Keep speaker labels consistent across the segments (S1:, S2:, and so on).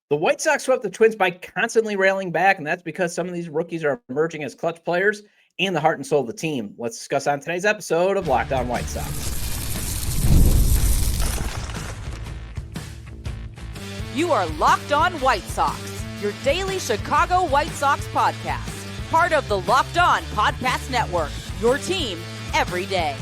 S1: The White Sox swept the Twins by constantly railing back, and that's because some of these rookies are emerging as clutch players and the heart and soul of the team. Let's discuss on today's episode of Locked On White Sox.
S2: You are Locked On White Sox, your daily Chicago White Sox podcast. Part of the Locked On Podcast Network, your team every day.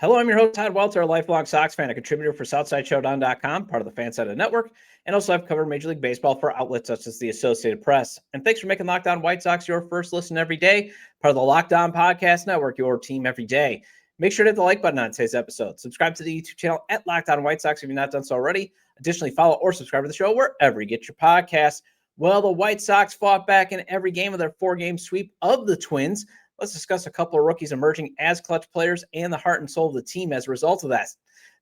S1: Hello, I'm your host, Todd Welter, a lifelong Sox fan, a contributor for SouthsideShowdown.com, part of the Fansided Network, and also I've covered Major League Baseball for outlets such as the Associated Press. And thanks for making Locked On White Sox your first listen every day, part of the Locked On Podcast Network, your team every day. Make sure to hit the like button on today's episode. Subscribe to the YouTube channel at Locked On White Sox if you've not done so already. Additionally, follow or subscribe to the show wherever you get your podcasts. Well, the White Sox fought back in every game of their four-game sweep of the Twins. Let's discuss a couple of rookies emerging as clutch players and the heart and soul of the team as a result of that.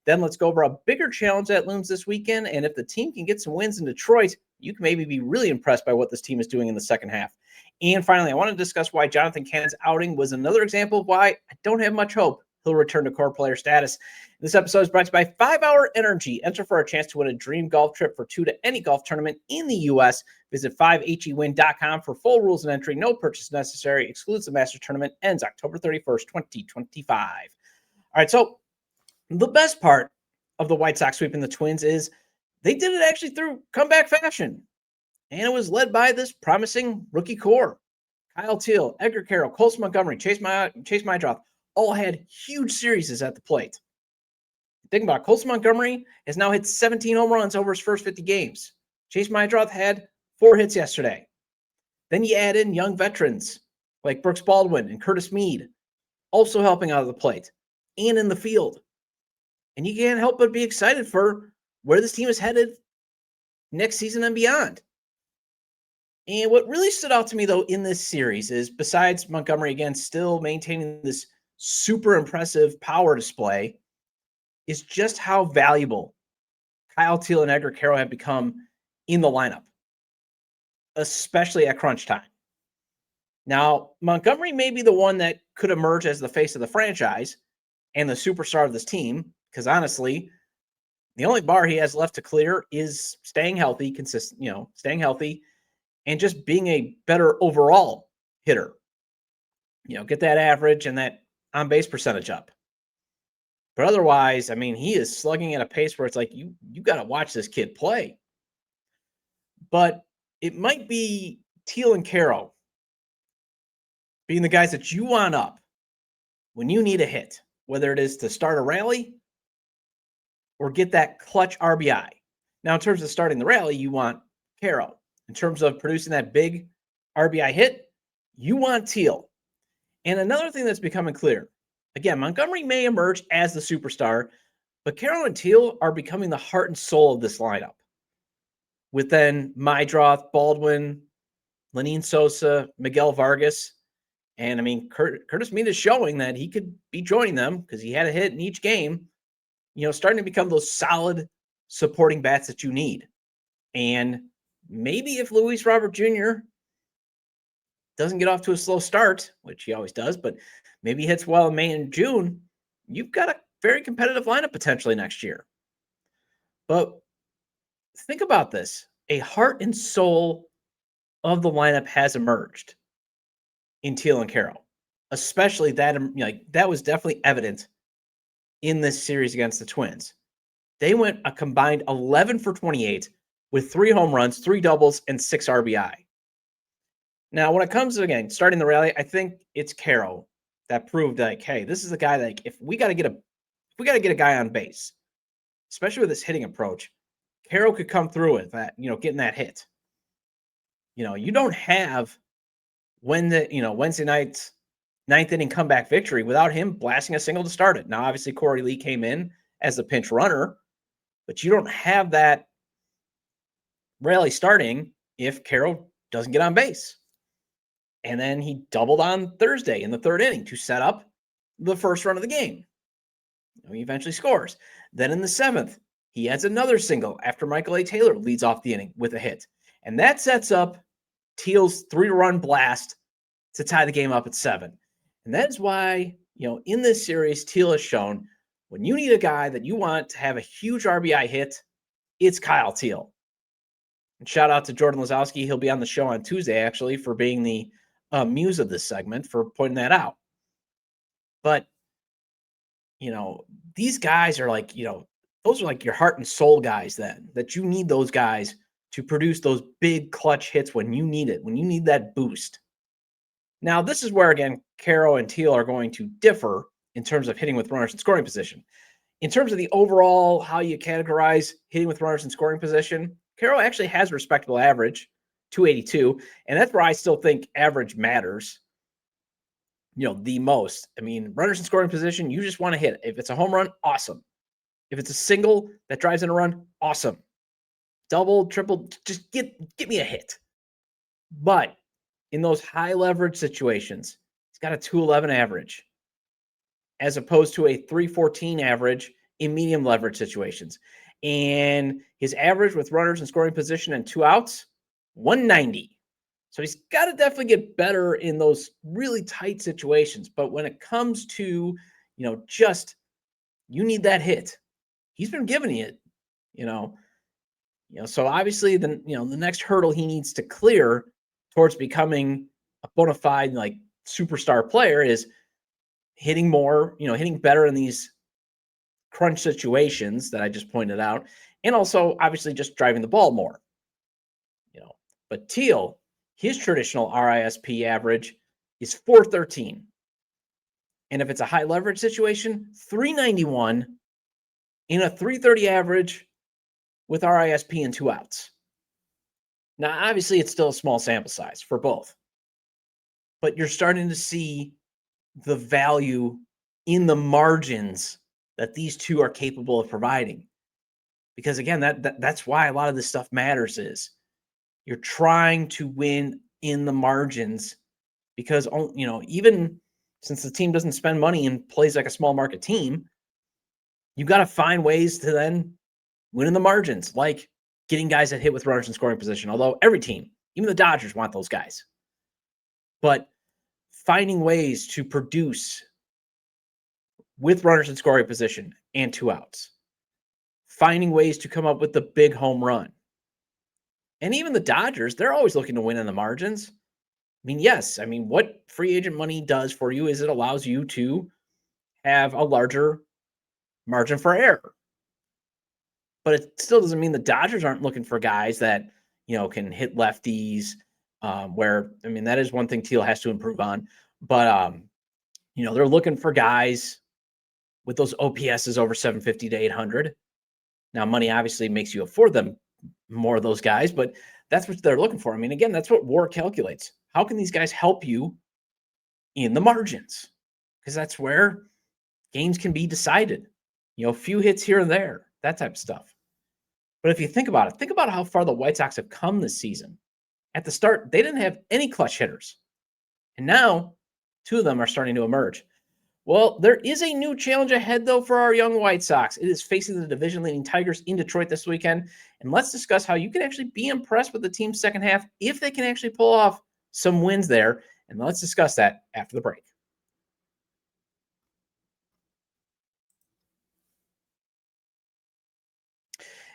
S1: Then let's go over a bigger challenge that looms this weekend. And if the team can get some wins in Detroit, you can maybe be really impressed by what this team is doing in the second half. And finally, I want to discuss why Jonathan Cannon's outing was another example of why I don't have much hope he'll return to core player status. This episode is brought to you by 5 Hour Energy. Enter for a chance to win a dream golf trip for two to any golf tournament in the U.S. Visit 5hewin.com for full rules and entry. No purchase necessary. Excludes the Masters Tournament. Ends October 31st, 2025. All right, so the best part of the White Sox sweeping the Twins is they did it actually through comeback fashion. And it was led by this promising rookie core. Kyle Teel, Edgar Quero, Colson Montgomery, Chase Maedroth, all had huge series at the plate. Think about it. Colson Montgomery has now hit 17 home runs over his first 50 games. Chase Maedroth had 4 hits yesterday. Then you add in young veterans like Brooks Baldwin and Curtis Mead, also helping out of the plate and in the field. And you can't help but be excited for where this team is headed next season and beyond. And what really stood out to me, though, in this series is, besides Montgomery, again, still maintaining this super impressive power display, is just how valuable Kyle Teel and Edgar Quero have become in the lineup, especially at crunch time. Now, Montgomery may be the one that could emerge as the face of the franchise and the superstar of this team, because honestly, the only bar he has left to clear is staying healthy, staying healthy, and just being a better overall hitter. Get that average and that on-base percentage up. But otherwise, I mean, he is slugging at a pace where it's like, you got to watch this kid play. But it might be Teel and Quero being the guys that you want up when you need a hit, whether it is to start a rally or get that clutch RBI. Now, in terms of starting the rally, you want Quero. In terms of producing that big RBI hit, you want Teel. And another thing that's becoming clear, again, Montgomery may emerge as the superstar, but Quero and Teel are becoming the heart and soul of this lineup. With then Maedroth, Baldwin, Lenyn Sosa, Miguel Vargas. And I mean, Curtis Mead is showing that he could be joining them because he had a hit in each game, starting to become those solid supporting bats that you need. And maybe if Luis Robert Jr. doesn't get off to a slow start, which he always does, but maybe hits well in May and June, you've got a very competitive lineup potentially next year. But think about this. A heart and soul of the lineup has emerged in Teel and Quero, especially that was definitely evident in this series against the Twins. They went a combined 11 for 28 with 3 home runs, 3 doubles, and 6 RBI. Now, when it comes to, again, starting the rally, I think it's Quero that proved like, hey, this is the guy that if we got to get a guy on base, especially with this hitting approach, Quero could come through with that, getting that hit. You don't have Wednesday night's 9th inning comeback victory without him blasting a single to start it. Now, obviously, Corey Lee came in as the pinch runner, but you don't have that rally starting if Quero doesn't get on base. And then he doubled on Thursday in the 3rd inning to set up the first run of the game. He eventually scores. Then in the 7th, he adds another single after Michael A. Taylor leads off the inning with a hit. And that sets up Teal's 3-run blast to tie the game up at 7. And that is why, in this series, Teel has shown when you need a guy that you want to have a huge RBI hit, it's Kyle Teel. And shout out to Jordan Lazowski. He'll be on the show on Tuesday, actually, for being the muse of this segment, for pointing that out. But, these guys are like, those are like your heart and soul guys then, that you need those guys to produce those big clutch hits when you need it, when you need that boost. Now, this is where, again, Quero and Teel are going to differ in terms of hitting with runners in scoring position. In terms of the overall, how you categorize hitting with runners in scoring position, Quero actually has a respectable average, 282, and that's where I still think average matters, the most. I mean, runners in scoring position, you just want to hit. If it's a home run, awesome. If it's a single that drives in a run, awesome. Double, triple, just get me a hit. But in those high leverage situations, he's got a 211 average as opposed to a 314 average in medium leverage situations. And his average with runners in scoring position and 2 outs, 190. So he's got to definitely get better in those really tight situations. But when it comes to, just you need that hit, he's been giving it, so obviously the next hurdle he needs to clear towards becoming a bona fide like superstar player is hitting more, hitting better in these crunch situations that I just pointed out, and also obviously just driving the ball more. But Teel, his traditional RISP average is 413. And if it's a high leverage situation, 391 in a 330 average with RISP and 2 outs. Now, obviously, it's still a small sample size for both, but you're starting to see the value in the margins that these two are capable of providing. Because again, that's why a lot of this stuff matters is you're trying to win in the margins because, even since the team doesn't spend money and plays like a small market team, you got to find ways to then win in the margins, like getting guys that hit with runners in scoring position. Although every team, even the Dodgers, want those guys. But finding ways to produce with runners in scoring position and 2 outs. Finding ways to come up with the big home run. And even the Dodgers, they're always looking to win in the margins. What free agent money does for you is it allows you to have a larger margin for error. But it still doesn't mean the Dodgers aren't looking for guys that, can hit lefties, that is one thing Teel has to improve on. But, they're looking for guys with those OPSs over 750 to 800. Now, money obviously makes you afford them more of those guys, but that's what they're looking for. Again, that's what WAR calculates. How can these guys help you in the margins? Because that's where games can be decided. A few hits here and there, that type of stuff. But if you think about how far the White Sox have come this season. At the start, they didn't have any clutch hitters. And now, 2 of them are starting to emerge. Well, there is a new challenge ahead, though, for our young White Sox. It is facing the division-leading Tigers in Detroit this weekend. And let's discuss how you can actually be impressed with the team's second half if they can actually pull off some wins there. And let's discuss that after the break.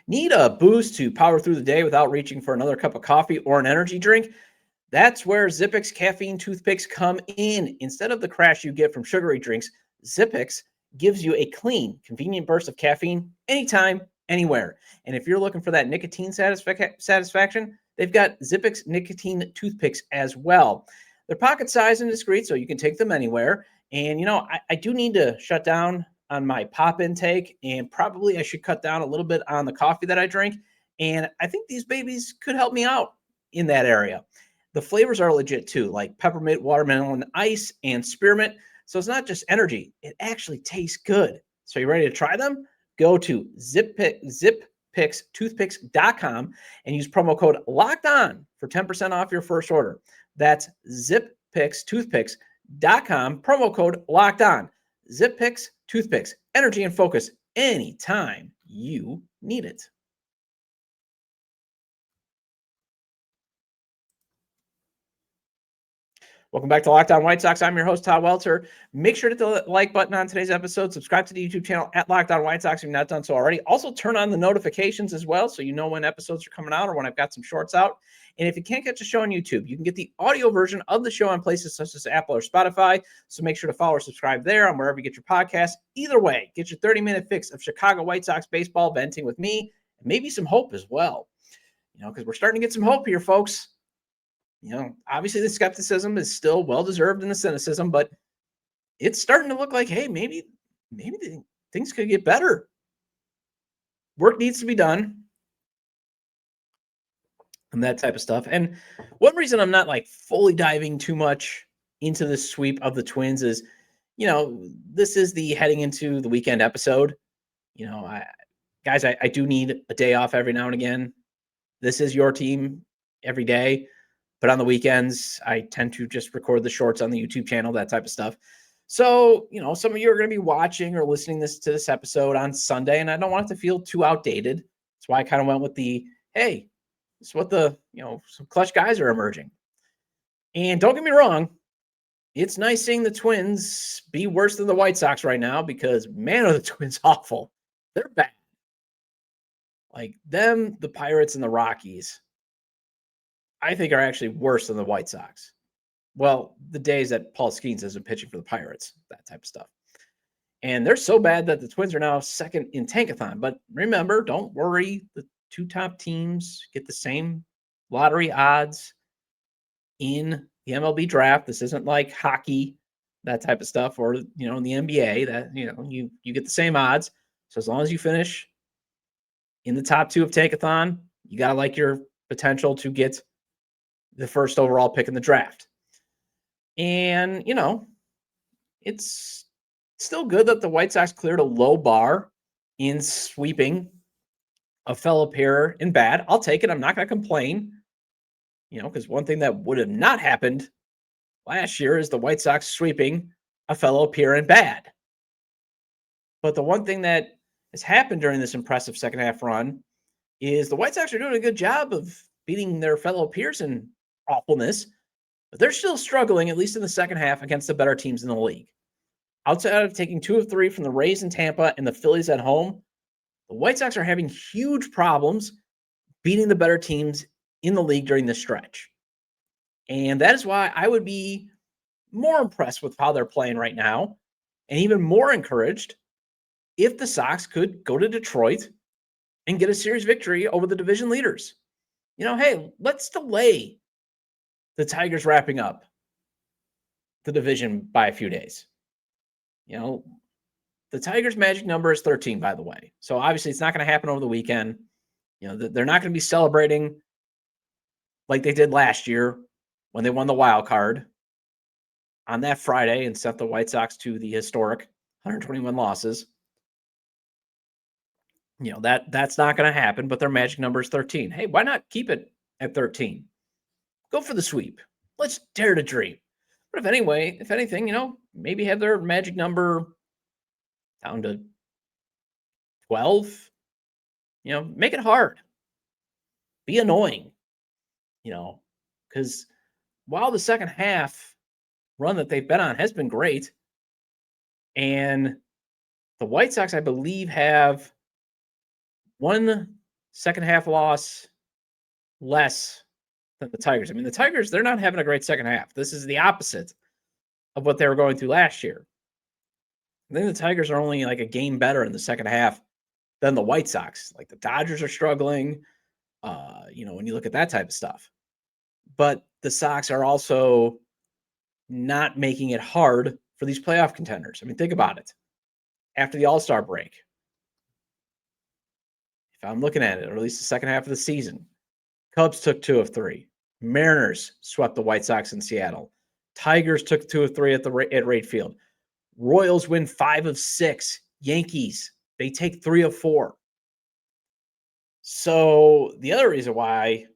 S1: Need a boost to power through the day without reaching for another cup of coffee or an energy drink? That's where Zippix caffeine toothpicks come in. Instead of the crash you get from sugary drinks, Zippix gives you a clean, convenient burst of caffeine anytime, anywhere. And if you're looking for that nicotine satisfaction, they've got Zippix nicotine toothpicks as well. They're pocket sized and discreet, so you can take them anywhere. And, I do need to shut down on my pop intake, and probably I should cut down a little bit on the coffee that I drink. And I think these babies could help me out in that area. The flavors are legit too, like peppermint, watermelon ice, and spearmint. So it's not just energy. It actually tastes good. So you ready to try them? Go to zippixtoothpicks.com and use promo code LOCKEDON for 10% off your first order. That's zippixtoothpicks.com, promo code LOCKEDON. Zippix Toothpicks, energy and focus anytime you need it. Welcome back to Locked On White Sox. I'm your host, Todd Welter. Make sure to hit the like button on today's episode. Subscribe to the YouTube channel at Locked On White Sox if you've not done so already. Also, turn on the notifications as well so you know when episodes are coming out or when I've got some shorts out. And if you can't catch a show on YouTube, you can get the audio version of the show on places such as Apple or Spotify. So make sure to follow or subscribe there on wherever you get your podcasts. Either way, get your 30-minute fix of Chicago White Sox baseball, venting with me, and maybe some hope as well. Because we're starting to get some hope here, folks. Obviously the skepticism is still well-deserved in the cynicism, but it's starting to look like, hey, maybe things could get better. Work needs to be done and that type of stuff. And one reason I'm not like fully diving too much into the sweep of the Twins is, this is the heading into the weekend episode. I do need a day off every now and again. This is your team every day. But on the weekends, I tend to just record the shorts on the YouTube channel, that type of stuff. So, some of you are going to be watching or listening to this episode on Sunday, and I don't want it to feel too outdated. That's why I kind of went with hey, this is what some clutch guys are emerging. And don't get me wrong, it's nice seeing the Twins be worse than the White Sox right now because, man, are the Twins awful. They're bad. Like them, the Pirates, and the Rockies, I think are actually worse than the White Sox. Well, the days that Paul Skeens isn't pitching for the Pirates, that type of stuff. And they're so bad that the Twins are now second in Tankathon. But remember, don't worry. The two top teams get the same lottery odds in the MLB draft. This isn't like hockey, that type of stuff, or, in the NBA that, you get the same odds. So as long as you finish in the top two of Tankathon, you got to like your potential to get the first overall pick in the draft. And, it's still good that the White Sox cleared a low bar in sweeping a fellow peer in bad. I'll take it. I'm not going to complain, because one thing that would have not happened last year is the White Sox sweeping a fellow peer in bad. But the one thing that has happened during this impressive second half run is the White Sox are doing a good job of beating their fellow peers in awfulness, but they're still struggling, at least in the second half, against the better teams in the league. Outside of taking 2 of 3 from the Rays in Tampa and the Phillies at home, the White Sox are having huge problems beating the better teams in the league during this stretch. And that is why I would be more impressed with how they're playing right now, and even more encouraged if the Sox could go to Detroit and get a series victory over the division leaders. Hey, let's delay the Tigers wrapping up the division by a few days. The Tigers' magic number is 13, by the way. So obviously it's not going to happen over the weekend. They're not going to be celebrating like they did last year when they won the wild card on that Friday and sent the White Sox to the historic 121 losses. That's not going to happen, but their magic number is 13. Hey, why not keep it at 13? Go for the sweep. Let's dare to dream. But if anything, maybe have their magic number down to 12. Make it hard. Be annoying. Because while the second half run that they've been on has been great, and the White Sox, I believe, have one second half loss less than the Tigers. I mean, the Tigers, they're not having a great second half. This is the opposite of what they were going through last year. I think the Tigers are only like a game better in the second half than the White Sox. Like the Dodgers are struggling, when you look at that type of stuff. But the Sox are also not making it hard for these playoff contenders. I mean, think about it. After the All-Star break, if I'm looking at it, or at least the second half of the season, Cubs took 2 of 3. Mariners swept the White Sox in Seattle. Tigers took 2 of 3 at Wright Field. Royals win 5 of 6. Yankees, they take 3 of 4. So the other reason why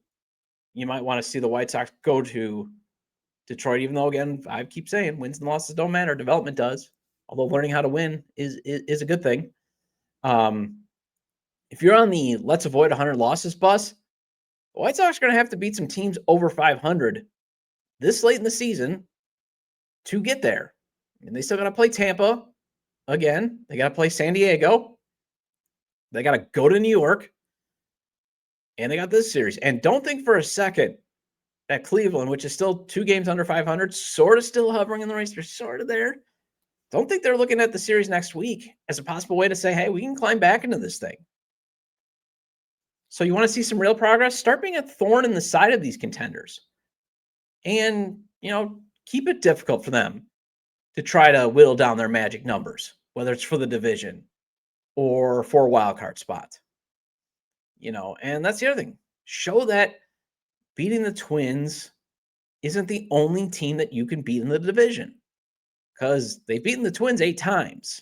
S1: you might want to see the White Sox go to Detroit, even though, again, I keep saying wins and losses don't matter. Development does. Although learning how to win is a good thing. If you're on the let's avoid 100 losses bus, the White Sox are going to have to beat some teams over 500 this late in the season to get there. And they still got to play Tampa again. They got to play San Diego. They got to go to New York. And they got this series. And don't think for a second that Cleveland, which is still 2 games under 500, sort of still hovering in the race. They're sort of there. Don't think they're looking at the series next week as a possible way to say, hey, we can climb back into this thing. So you want to see some real progress? Start being a thorn in the side of these contenders. And, keep it difficult for them to try to whittle down their magic numbers, whether it's for the division or for a wild card spot. And that's the other thing. Show that beating the Twins isn't the only team that you can beat in the division, because they've beaten the Twins 8 times.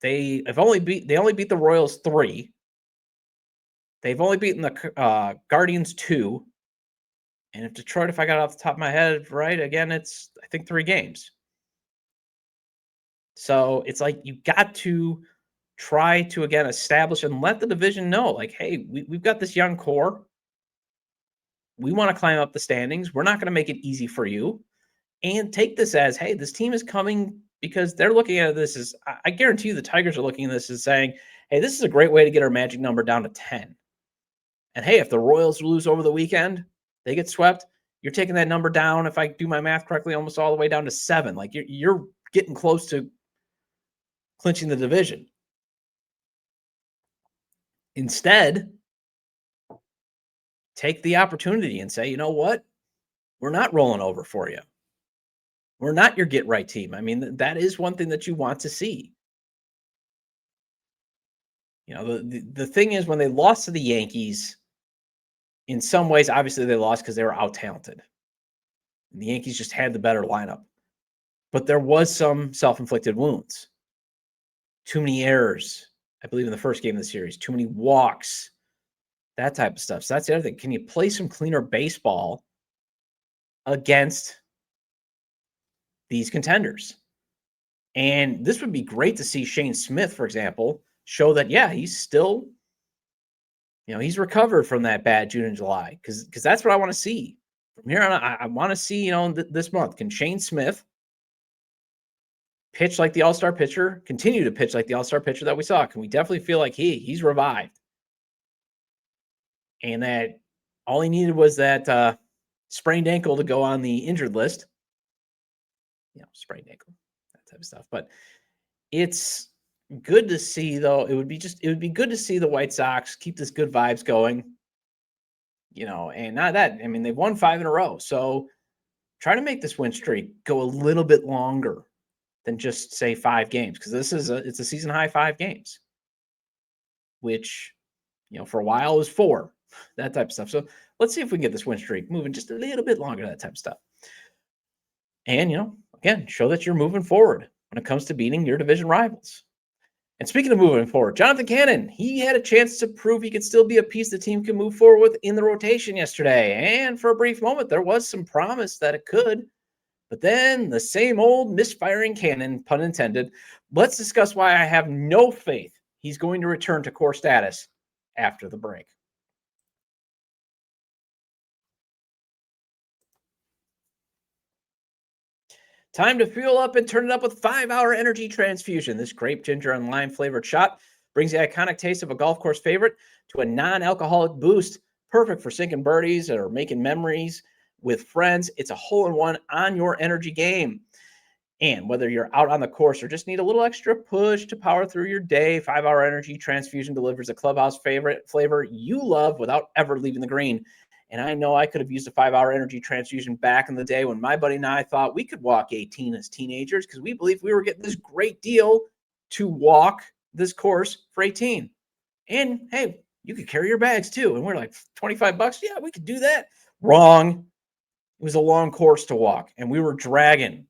S1: They only beat the Royals 3. They've only beaten the Guardians 2. And if Detroit, if I got it off the top of my head right, again, it's, I think, 3 games. So it's like you got to try to, again, establish and let the division know, like, hey, we've got this young core. We want to climb up the standings. We're not going to make it easy for you. And take this as, hey, this team is coming, because they're looking at this as, I guarantee you the Tigers are looking at this as saying, hey, this is a great way to get our magic number down to 10. And hey, if the Royals lose over the weekend, they get swept, you're taking that number down, if I do my math correctly, almost all the way down to 7. Like you're getting close to clinching the division. Instead, take the opportunity and say, you know what? We're not rolling over for you. We're not your get-right team. I mean, that is one thing that you want to see. The thing is, when they lost to the Yankees, in some ways, obviously they lost because they were out-talented. The Yankees just had the better lineup. But there was some self-inflicted wounds. Too many errors, I believe, in the first game of the series. Too many walks. That type of stuff. So that's the other thing. Can you play some cleaner baseball against these contenders? And this would be great to see Shane Smith, for example, show that, yeah, he's still, he's recovered from that bad June and July, because that's what I want to see. From here on, I want to see, this month, can Shane Smith pitch like the all-star pitcher, continue to pitch like the all-star pitcher that we saw? Can we definitely feel like he's revived? And that all he needed was that sprained ankle to go on the injured list. Sprained ankle, that type of stuff. But it's good to see, though. It would be good to see the White Sox keep this good vibes going. And not that, I mean, they've won 5 in a row. So try to make this win streak go a little bit longer than just, say, 5 games, because it's a season high 5 games, which, for a while was 4, that type of stuff. So let's see if we can get this win streak moving just a little bit longer, that type of stuff. And, again, show that you're moving forward when it comes to beating your division rivals. And speaking of moving forward, Jonathan Cannon, he had a chance to prove he could still be a piece the team can move forward with in the rotation yesterday. And for a brief moment, there was some promise that it could. But then the same old misfiring Cannon, pun intended. Let's discuss why I have no faith he's going to return to core status after the break. Time to fuel up and turn it up with 5-Hour Energy Transfusion. This grape, ginger, and lime flavored shot brings the iconic taste of a golf course favorite to a non-alcoholic boost. Perfect for sinking birdies or making memories with friends. It's a hole-in-one on your energy game. And whether you're out on the course or just need a little extra push to power through your day, 5-Hour Energy Transfusion delivers a clubhouse favorite flavor you love without ever leaving the green. And I know I could have used a 5-Hour Energy Transfusion back in the day when my buddy and I thought we could walk 18 as teenagers, because we believed we were getting this great deal to walk this course for 18. And hey, you could carry your bags too. And we're like, $25? Yeah, we could do that. Wrong. It was a long course to walk, and we were dragging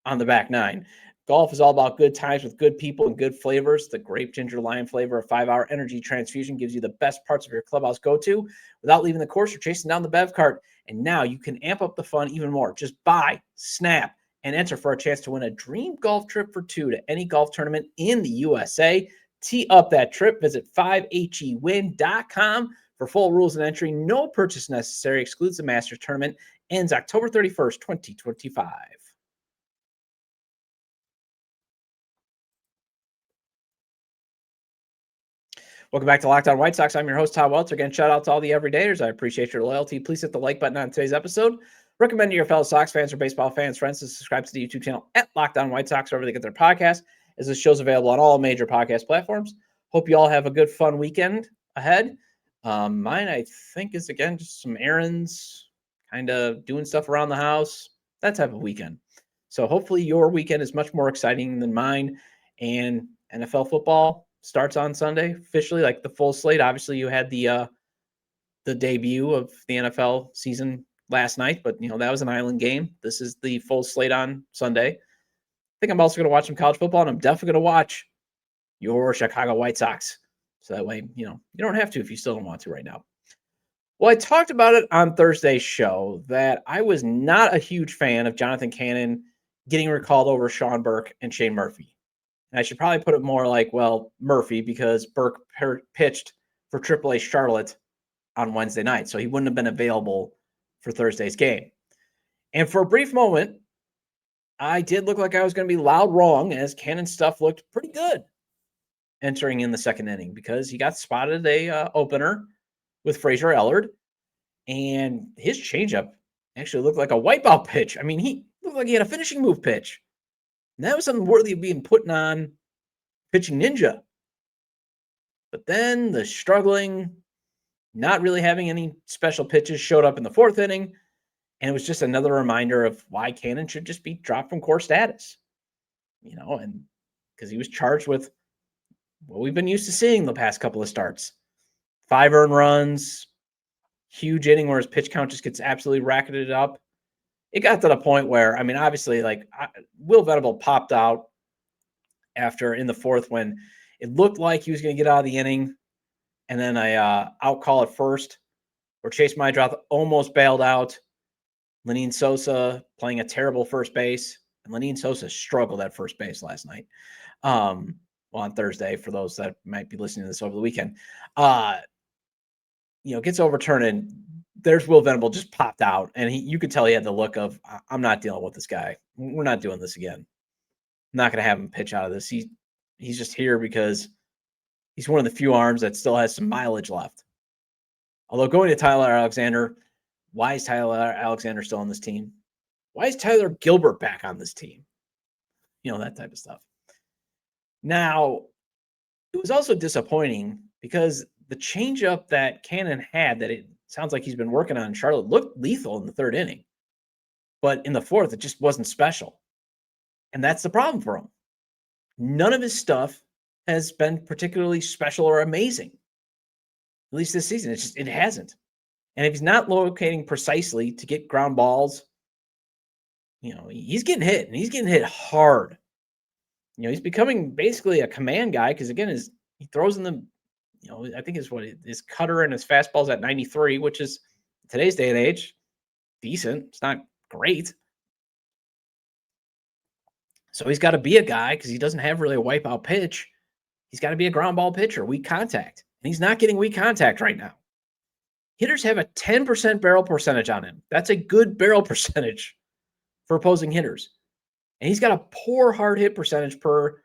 S1: on the back 9. Golf is all about good times with good people and good flavors. The grape, ginger, lime flavor of 5-Hour Energy Transfusion gives you the best parts of your clubhouse go-to without leaving the course or chasing down the bev cart. And now you can amp up the fun even more. Just buy, snap, and enter for a chance to win a dream golf trip for 2 to any golf tournament in the USA. Tee up that trip. Visit 5hewin.com for full rules and entry. No purchase necessary. Excludes the Masters Tournament ends October 31st, 2025. Welcome back to Locked On White Sox. I'm your host, Todd Welter. Again, shout out to all the everydayers. I appreciate your loyalty. Please hit the like button on today's episode. Recommend to your fellow Sox fans or baseball fans, friends, to subscribe to the YouTube channel at Locked On White Sox, wherever they get their podcast, as this show's available on all major podcast platforms. Hope you all have a good, fun weekend ahead. Mine, I think, is, again, just some errands, kind of doing stuff around the house, that type of weekend. So hopefully your weekend is much more exciting than mine. And NFL football starts on Sunday officially, like the full slate. Obviously, you had the debut of the NFL season last night, but that was an island game. This is the full slate on Sunday. I think I'm also going to watch some college football, and I'm definitely going to watch your Chicago White Sox. So that way, you don't have to if you still don't want to right now. Well, I talked about it on Thursday's show that I was not a huge fan of Jonathan Cannon getting recalled over Sean Burke and Shane Murphy. And I should probably put it more like, Murphy, because Burke pitched for AAA Charlotte on Wednesday night, so he wouldn't have been available for Thursday's game. And for a brief moment, I did look like I was going to be loud wrong, as Cannon's stuff looked pretty good entering in the second inning, because he got spotted a opener with Fraser Ellard, and his changeup actually looked like a wipeout pitch. I mean, he looked like he had a finishing move pitch. And that was something worthy of being put on Pitching Ninja. But then the struggling, not really having any special pitches showed up in the fourth inning, and it was just another reminder of why Cannon should just be dropped from core status. And because he was charged with what we've been used to seeing the past couple of starts. 5 earned runs, huge inning where his pitch count just gets absolutely racketed up. It got to the point where, obviously, Will Venable popped out after in the fourth when it looked like he was going to get out of the inning, and then I out call at first, where Chase Mydroth almost bailed out. Lenine Sosa playing a terrible first base, and Lenine Sosa struggled at first base last night. On Thursday, for those that might be listening to this over the weekend, gets overturned, and there's Will Venable just popped out, and you could tell he had the look of, I'm not dealing with this guy. We're not doing this again. I'm not going to have him pitch out of this. He's just here because he's one of the few arms that still has some mileage left. Although going to Tyler Alexander, why is Tyler Alexander still on this team? Why is Tyler Gilbert back on this team? That type of stuff. Now, it was also disappointing because the changeup that Cannon had, that it sounds like he's been working on in Charlotte, looked lethal in the third inning. But in the fourth, it just wasn't special. And that's the problem for him. None of his stuff has been particularly special or amazing. At least this season, it hasn't. And if he's not locating precisely to get ground balls, he's getting hit, and he's getting hit hard. He's becoming basically a command guy, because again, he throws in the, I think his cutter and his fastball's at 93, which is today's day and age decent. It's not great. So he's got to be a guy, because he doesn't have really a wipeout pitch. He's got to be a ground ball pitcher, weak contact. And he's not getting weak contact right now. Hitters have a 10% barrel percentage on him. That's a good barrel percentage for opposing hitters. And he's got a poor hard hit percentage per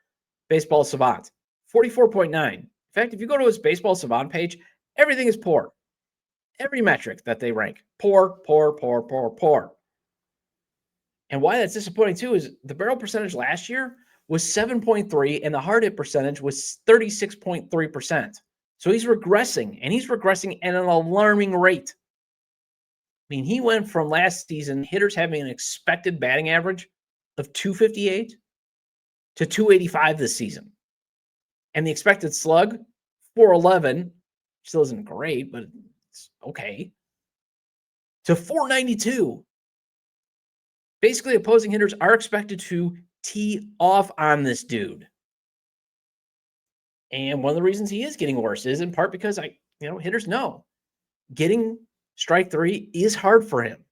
S1: Baseball Savant, 44.9. In fact, if you go to his Baseball Savant page, everything is poor. Every metric that they rank, poor, poor, poor, poor, poor. And why that's disappointing too is the barrel percentage last year was 7.3, and the hard hit percentage was 36.3%. So he's regressing, and he's regressing at an alarming rate. He went from last season, hitters having an expected batting average of 258 to 285 this season. And the expected slug, 411, still isn't great, but it's okay, to 492. Basically, opposing hitters are expected to tee off on this dude. And one of the reasons he is getting worse is in part because hitters know getting strike three is hard for him.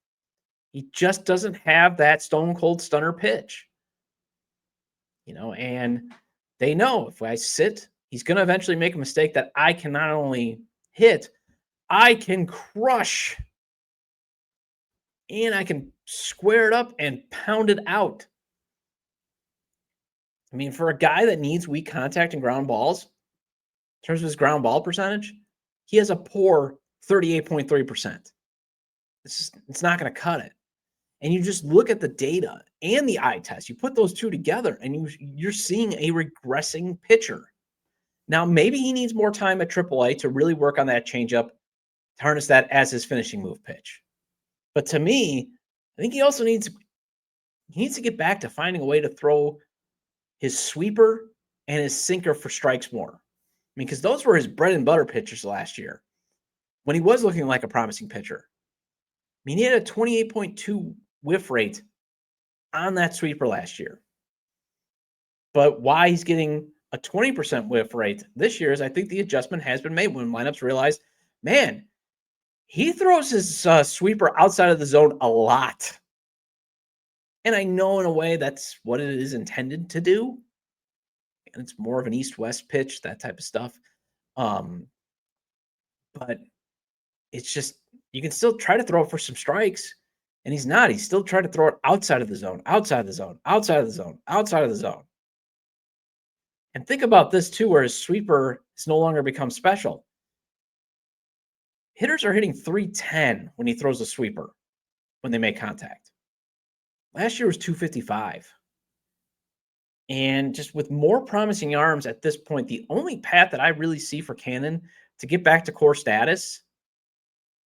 S1: He just doesn't have that stone cold stunner pitch. And they know if I sit, he's going to eventually make a mistake that I can not only hit, I can crush. and I can square it up and pound it out. I mean, for a guy that needs weak contact and ground balls, in terms of his ground ball percentage, he has a poor 38.3%. It's not going to cut it. And you just look at the data and the eye test. You put those two together, and you're seeing a regressing pitcher. Now, maybe he needs more time at AAA to really work on that changeup, to harness that as his finishing move pitch. But to me, I think he also needs to get back to finding a way to throw his sweeper and his sinker for strikes more. I mean, because those were his bread and butter pitchers last year when he was looking like a promising pitcher. I mean, he had a 28.2 whiff rate on that sweeper last year. But why he's getting a 20% whiff rate this year is I think the adjustment has been made when lineups realize, man, he throws his sweeper outside of the zone a lot. And I know in a way that's what it is intended to do. And it's more of an east-west pitch, that type of stuff. But it's just, you can still try to throw it for some strikes. And he's not. He's still trying to throw it outside of the zone, outside of the zone, outside of the zone, outside of the zone. And think about this too, where his sweeper has no longer become special. Hitters are hitting 310 when he throws a sweeper when they make contact. Last year was 255. And just with more promising arms at this point, the only path that I really see for Cannon to get back to core status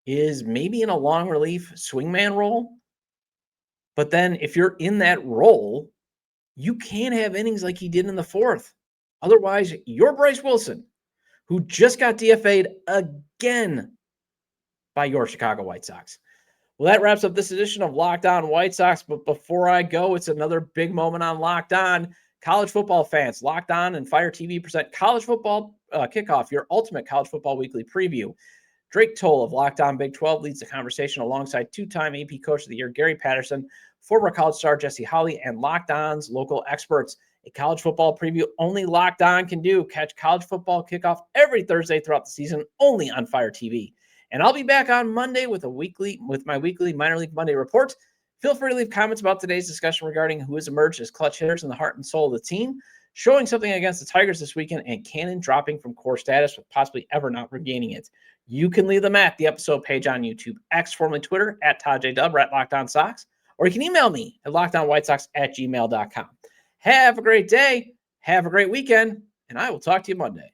S1: is maybe in a long relief swingman role. But then if you're in that role, you can't have innings like he did in the fourth. Otherwise, you're Bryce Wilson, who just got DFA'd again by your Chicago White Sox. Well, that wraps up this edition of Locked On White Sox. But before I go, it's another big moment on Locked On. College football fans, Locked On and Fire TV present College Football Kickoff, your ultimate college football weekly preview. Drake Toll of Locked On Big 12 leads the conversation alongside two-time AP Coach of the Year Gary Patterson, former college star Jesse Holley, and Locked On's local experts. A college football preview only Locked On can do. Catch College Football Kickoff every Thursday throughout the season, only on Fire TV. And I'll be back on Monday with my weekly Minor League Monday report. Feel free to leave comments about today's discussion regarding who has emerged as clutch hitters in the heart and soul of the team, showing something against the Tigers this weekend, and Cannon dropping from core status with possibly ever not regaining it. You can leave them at the episode page on YouTube, X, formerly Twitter, at Todd J. Dub, or at Locked On Sox, or you can email me at lockedonwhitesox@gmail.com. Have a great day, have a great weekend, and I will talk to you Monday.